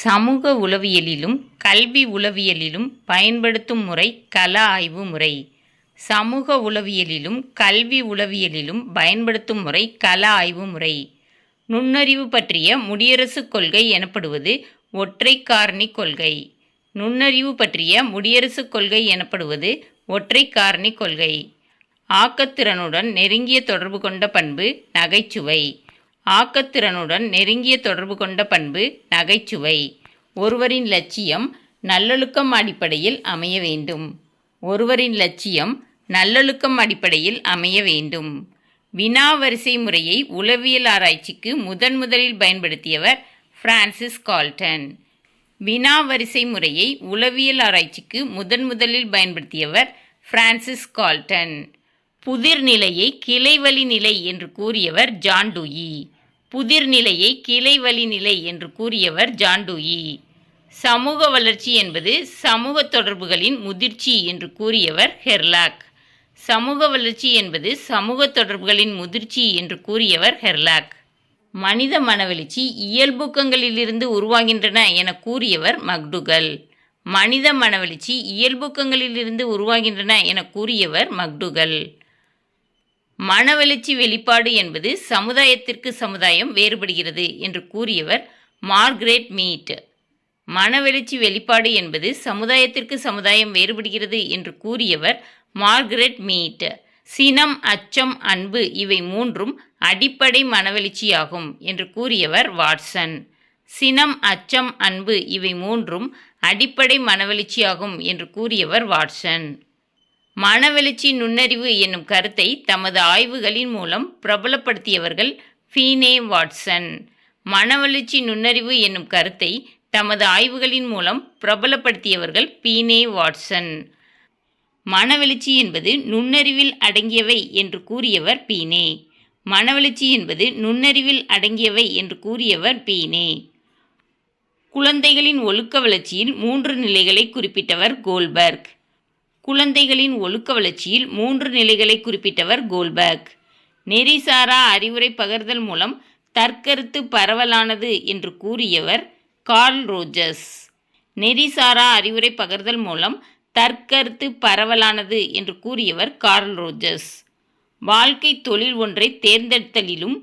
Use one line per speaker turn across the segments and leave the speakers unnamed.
சமூக உளவியலிலும் கல்வி உளவியலிலும் பயன்படுத்தும் முறை கள ஆய்வு முறை. சமூக உளவியலிலும் கல்வி உளவியலிலும் பயன்படுத்தும் முறை கள ஆய்வு முறை. நுண்ணறிவு பற்றிய முடியரசுக் கொள்கை எனப்படுவது ஒற்றை காரணி கொள்கை. நுண்ணறிவு பற்றிய முடியரசுக் கொள்கை எனப்படுவது ஒற்றை காரணி கொள்கை. ஆக்கத்திறனுடன் நெருங்கிய தொடர்பு கொண்ட பண்பு நகைச்சுவை. ஆக்கத்திறனுடன் நெருங்கிய தொடர்பு கொண்ட பண்பு நகைச்சுவை. ஒருவரின் லட்சியம் நல்லொழுக்கம் அடிப்படையில் அமைய வேண்டும். ஒருவரின் லட்சியம் நல்லொழுக்கம் அடிப்படையில் அமைய வேண்டும். வினா வரிசை முறையை உளவியல் ஆராய்ச்சிக்கு முதலில் பயன்படுத்தியவர் பிரான்சிஸ் கால்டன். வினா வரிசை முறையை உளவியல் ஆராய்ச்சிக்கு முதலில் பயன்படுத்தியவர் பிரான்சிஸ் கால்டன். புதிர்நிலையை கிளைவழி நிலை என்று கூறியவர் ஜான் டூயி. புதிர்நிலையை கிளைவழி நிலை என்று கூறியவர் ஜான் டூயி. சமூக வளர்ச்சி என்பது சமூக தொடர்புகளின் முதிர்ச்சி என்று கூறியவர் ஹெர்லாக். சமூக வளர்ச்சி என்பது சமூக தொடர்புகளின் முதிர்ச்சி என்று கூறியவர் ஹெர்லாக். மனித மனவெழுச்சி இயல்பூக்கங்களிலிருந்து உருவாகின்றன என கூறியவர் மக்டூகல். மனித மனவெழுச்சி இயல்பூக்கங்களிலிருந்து உருவாகின்றன என கூறியவர் மக்டூகல். மனவெழுச்சி வெளிப்பாடு என்பது சமுதாயத்திற்கு சமுதாயம் வேறுபடுகிறது என்று கூறியவர் மார்கரெட் மீட். மனவெழுச்சி வெளிப்பாடு என்பது சமுதாயத்திற்கு சமுதாயம் வேறுபடுகிறது என்று கூறியவர் மார்கரெட் மீட். சினம், அச்சம், அன்பு இவை மூன்றும் அடிப்படை மனவெழுச்சியாகும் என்று கூறியவர் வாட்சன். சினம், அச்சம், அன்பு இவை மூன்றும் அடிப்படை மனவெழுச்சியாகும் என்று கூறியவர் வாட்சன். மனவெழுச்சி நுண்ணறிவு என்னும் கருத்தை தமது ஆய்வுகளின் மூலம் பிரபலப்படுத்தியவர்கள் ஃபீனே வாட்சன். மனவெழுச்சி நுண்ணறிவு என்னும் கருத்தை தமது ஆய்வுகளின் மூலம் பிரபலப்படுத்தியவர்கள் ஃபீனே வாட்சன். மனவெழுச்சி என்பது நுண்ணறிவில் அடங்கியவை என்று கூறியவர் பீனே. மனவெழுச்சி என்பது நுண்ணறிவில் அடங்கியவை என்று கூறியவர் பீனே. குழந்தைகளின் ஒழுக்க வளர்ச்சியில் 3 நிலைகளை குறிப்பிட்டவர் கோல்பர்க். குழந்தைகளின் ஒழுக்க வளர்ச்சியில் 3 நிலைகளை குறிப்பிட்டவர் கோல்பர்க். நெறிசாரா அறிவுரை பகர்தல் மூலம் தற்கருத்து பரவலானது என்று கூறியவர் கார்ல் ரோஜர்ஸ். நெறிசாரா அறிவுரை பகர்தல் மூலம் தற்கருத்து பரவலானது என்று கூறியவர் கார்ல் ரோஜர்ஸ். வாழ்க்கை தொழில் ஒன்றை தேர்ந்தெடுத்தலிலும்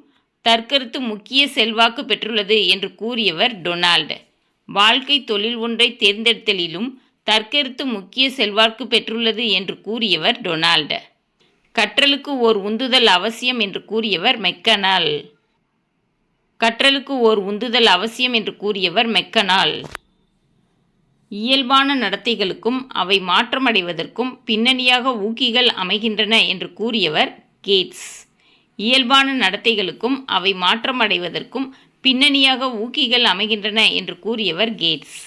தற்கருத்து முக்கிய செல்வாக்கு பெற்றுள்ளது என்று கூறியவர் டொனால்ட். வாழ்க்கை தொழில் ஒன்றை தேர்ந்தெடுத்தலிலும் தற்கருத்து முக்கிய செல்வாக்கு பெற்றுள்ளது என்று கூறியவர் டொனால்ட். கற்றலுக்கு ஓர் உந்துதல் அவசியம் என்று கூறியவர் மெக்கனால். கற்றலுக்கு ஓர் உந்துதல் அவசியம் என்று கூறியவர் மெக்கனால். இயல்பான நடத்தைகளுக்கும் அவை மாற்றமடைவதற்கும் பின்னணியாக ஊக்கிகள் அமைகின்றன என்று கூறியவர் கேட்ஸ். இயல்பான நடத்தைகளுக்கும் அவை மாற்றமடைவதற்கும் பின்னணியாக ஊக்கிகள் அமைகின்றன என்று கூறியவர் கேட்ஸ்.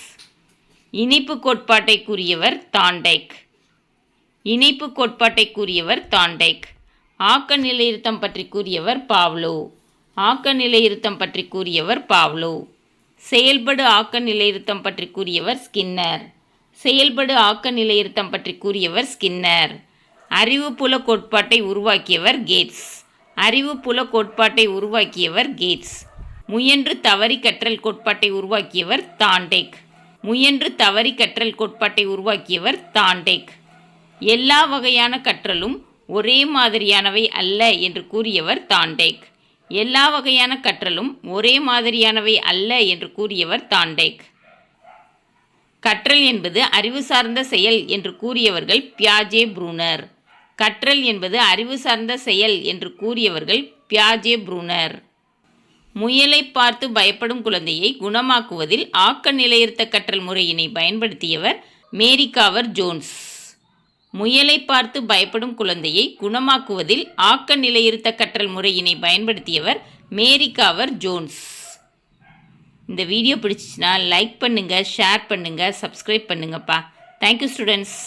இணைப்பு கோட்பாட்டை கூறியவர் தாண்டைக். இணைப்பு கோட்பாட்டை கூறியவர் தாண்டைக். ஆக்க நிலையிருத்தம் பற்றி கூறியவர் பாவ்லோ. ஆக்க நிலையிருத்தம் பற்றி கூறியவர் பாவ்லோ. செயல்படு ஆக்க நிலையிருத்தம் பற்றி கூறியவர் ஸ்கின்னர். செயல்படு ஆக்க நிலையிருத்தம் பற்றி கூறியவர் ஸ்கின்னர். அறிவுப்புல கோட்பாட்டை உருவாக்கியவர் கேட்ஸ். அறிவுப்புல கோட்பாட்டை உருவாக்கியவர் கேட்ஸ். முயன்று தவறி கற்றல் கோட்பாட்டை உருவாக்கியவர் தாண்டைக். முயன்று தவறி கற்றல் கோட்பாட்டை உருவாக்கியவர் தாண்டைக். எல்லா வகையான கற்றலும் ஒரே மாதிரியானவை அல்ல என்று கூறியவர் தாண்டைக். எல்லா வகையான கற்றலும் ஒரே மாதிரியானவை அல்ல என்று கூறியவர் தாண்டைக். கற்றல் என்பது அறிவு சார்ந்த செயல் என்று கூறியவர்கள் பியாஜே ப்ரூனர். கற்றல் என்பது அறிவு சார்ந்த செயல் என்று கூறியவர்கள் பியாஜே ப்ரூனர். முயலை பார்த்து பயப்படும் குழந்தையை குணமாக்குவதில் ஆக்க நிலையிருத்த கற்றல் முறையினை பயன்படுத்தியவர் மேரி காவர் ஜோன்ஸ். முயலை பார்த்து பயப்படும் குழந்தையை குணமாக்குவதில் ஆக்க நிலையிருத்த கற்றல் முறையினை பயன்படுத்தியவர் மேரி காவர் ஜோன்ஸ். இந்த வீடியோ பிடிச்சிச்சுன்னா லைக் பண்ணுங்கள், ஷேர் பண்ணுங்கள், சப்ஸ்கிரைப் பண்ணுங்கப்பா. Thank you students.